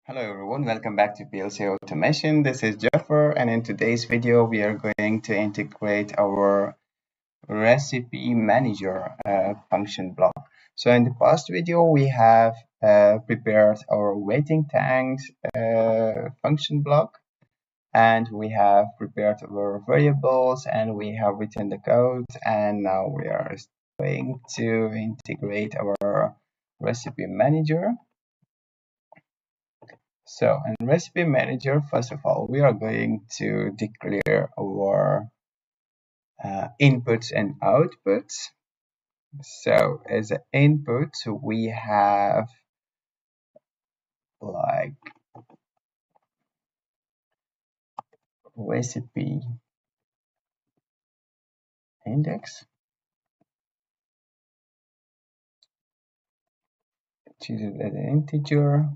Hello everyone, welcome back to PLC-Automation. This is Jaffer, and in today's video we are going to integrate our recipe manager function block. So in the past video we have prepared our waiting tanks function block, and we have prepared our variables, and we have written the code, and now we are going to integrate our recipe manager. So in Recipe Manager, first of all, we are going to declare our inputs and outputs. So as an input, we have like recipe index, choose it as an integer.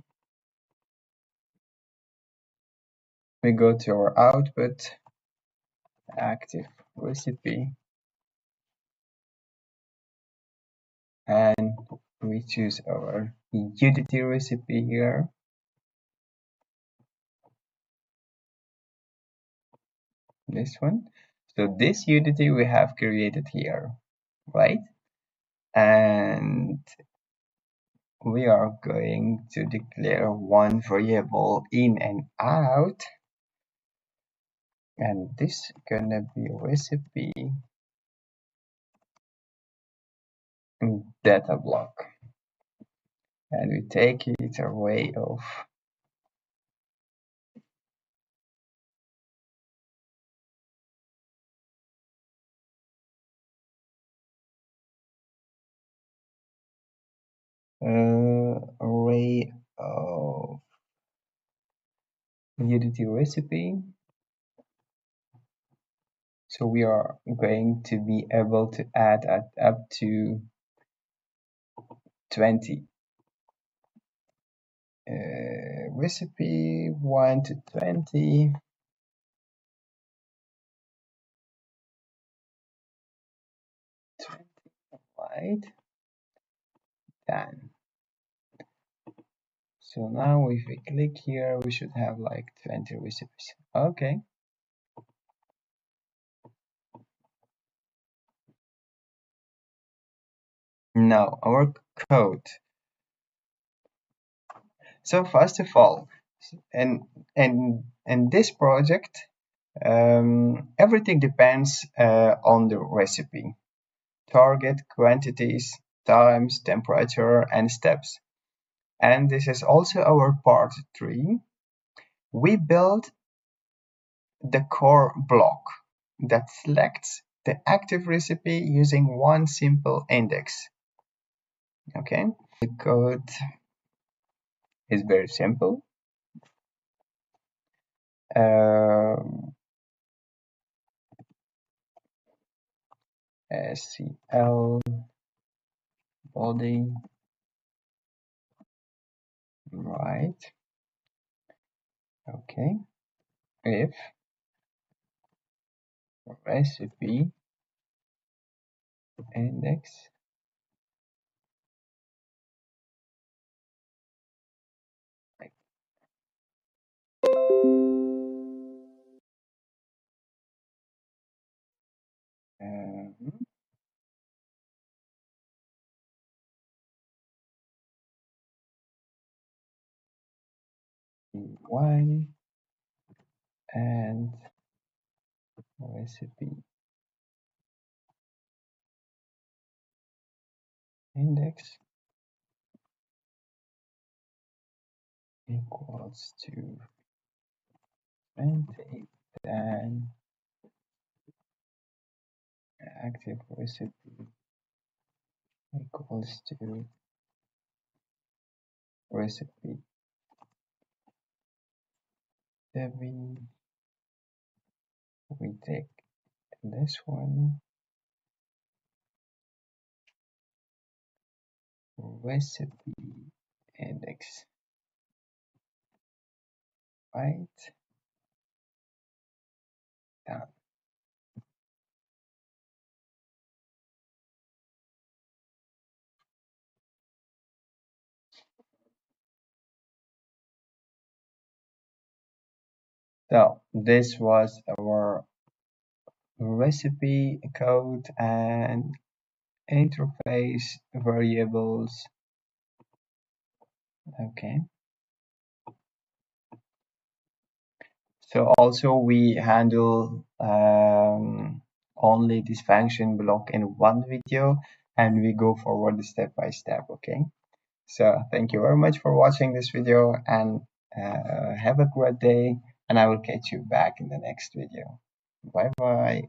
We go to our output, active recipe, and we choose our utility recipe here. This one. So this utility we have created here, right? And we are going to declare one variable in and out, and this is gonna be recipe data block, and we take it away of array of utility recipe. So we are going to be able to add up to 20 recipe 1 to 20. Right, done. So now if we click here, we should have like 20 recipes. Okay. Now our code. So first of all, in this project, everything depends on the recipe. Target, quantities, times, temperature, and steps. And this is also our part 3. We build the core block that selects the active recipe using one simple index. Okay, the code is very simple. SCL body, right? Okay, if recipe index y and recipe index equals to 20, then active recipe equals to recipe DB. We take this one, recipe index, right? Done. So this was our recipe code and interface variables. Okay. So also we handle only this function block in one video, and we go forward step by step. Okay. So thank you very much for watching this video, and have a great day, and I will catch you back in the next video. Bye bye.